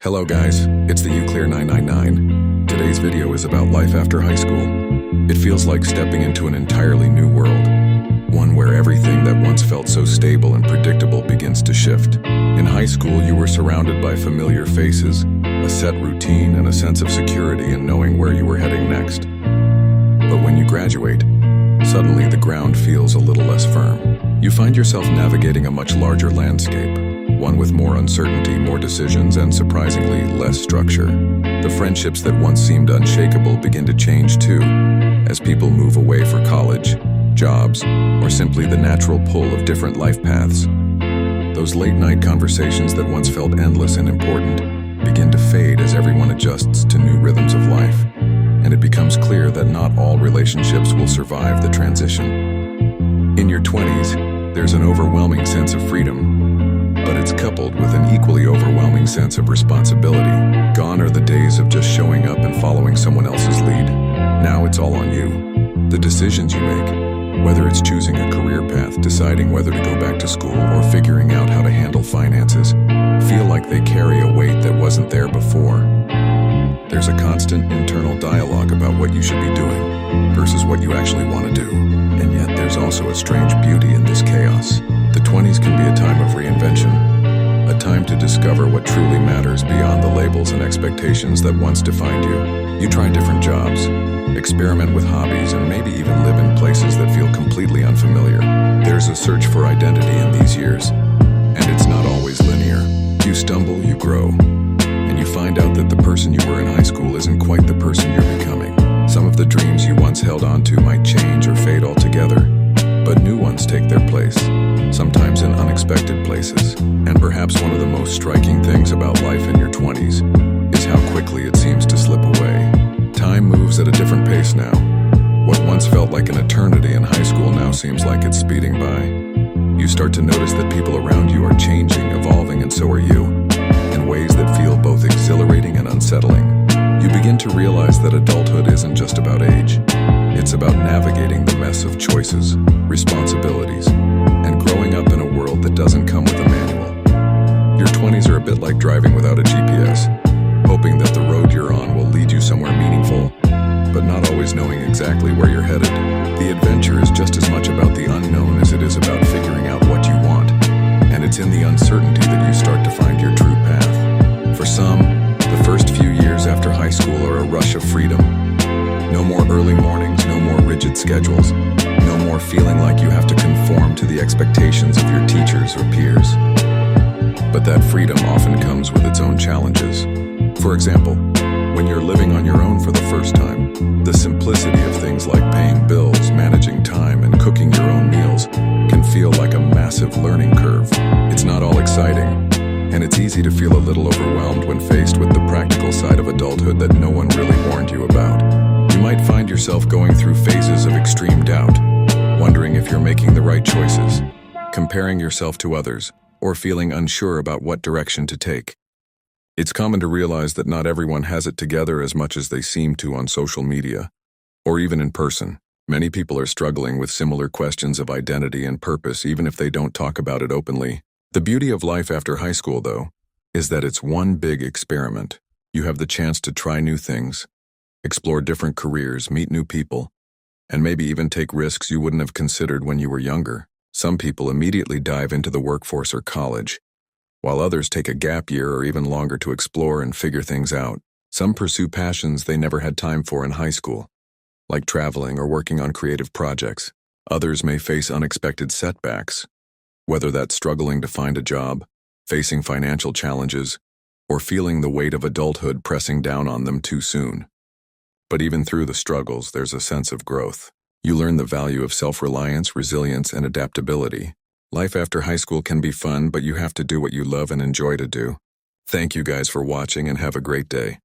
Hello guys, it's the Uclear 999. Today's video is about life after high school. It feels like stepping into an entirely new world, one where everything that once felt so stable and predictable begins to shift. In high school, you were surrounded by familiar faces, a set routine, and a sense of security in knowing where you were heading next. But when you graduate, suddenly the ground feels a little less firm. You find yourself navigating a much larger landscape, one with more uncertainty, more decisions, and surprisingly less structure. The friendships that once seemed unshakable begin to change too, as people move away for college, jobs, or simply the natural pull of different life paths. Those late-night conversations that once felt endless and important begin to fade as everyone adjusts to new rhythms of life, and it becomes clear that not all relationships will survive the transition. In your 20s, there's an overwhelming sense of freedom, but it's coupled with an equally overwhelming sense of responsibility. Gone are the days of just showing up and following someone else's lead. Now it's all on you. The decisions you make, whether it's choosing a career path, deciding whether to go back to school, or figuring out how to handle finances, feel like they carry a weight that wasn't there before. There's a constant internal dialogue about what you should be doing versus what you actually want to do. And yet there's also a strange beauty in this chaos. The 20s can be a time of reinvention, a time to discover what truly matters beyond the labels and expectations that once defined you. You try different jobs, experiment with hobbies, and maybe even live in places that feel completely unfamiliar. There's a search for identity in these years, and it's not always linear. You stumble, you grow, and you find out that the person you were in high school isn't quite the person you're becoming. Some of the dreams you once held on to might change or fade altogether, but new ones take their place, sometimes in unexpected places. And perhaps one of the most striking things about life in your 20s is how quickly it seems to slip away. Time moves at a different pace now. What once felt like an eternity in high school now seems like it's speeding by. You start to notice that people around you are changing, evolving, and so are you, in ways that feel both exhilarating and unsettling. You begin to realize that adulthood isn't just about age. It's about navigating the mess of choices, responsibilities, and growing up in a world that doesn't come with a manual. Your 20s are a bit like driving without a GPS, hoping that the road you're on will lead you somewhere meaningful, but not always knowing exactly where you're headed. The adventure is just as much about the unknown as it is about figuring out what you want, and it's in the uncertainty that you start to find your true path. For some, the first few years after high school are a rush of freedom. No more early mornings, no more rigid schedules, no more feeling like you have to conform to the expectations of your teachers or peers. But that freedom often comes with its own challenges. For example, when you're living on your own for the first time, the simplicity of things like paying bills, managing time, and cooking your own meals can feel like a massive learning curve. It's not all exciting, and it's easy to feel a little overwhelmed when faced with the practical side of adulthood that no one really warned you about. You might find yourself going through phases of extreme doubt, wondering if you're making the right choices, comparing yourself to others, or feeling unsure about what direction to take. It's common to realize that not everyone has it together as much as they seem to on social media, or even in person. Many people are struggling with similar questions of identity and purpose, even if they don't talk about it openly. The beauty of life after high school, though, is that it's one big experiment. You have the chance to try new things, explore different careers, meet new people, and maybe even take risks you wouldn't have considered when you were younger. Some people immediately dive into the workforce or college, while others take a gap year or even longer to explore and figure things out. Some pursue passions they never had time for in high school, like traveling or working on creative projects. Others may face unexpected setbacks, whether that's struggling to find a job, facing financial challenges, or feeling the weight of adulthood pressing down on them too soon. But even through the struggles, there's a sense of growth. You learn the value of self-reliance, resilience, and adaptability. Life after high school can be fun, but you have to do what you love and enjoy to do. Thank you guys for watching and have a great day.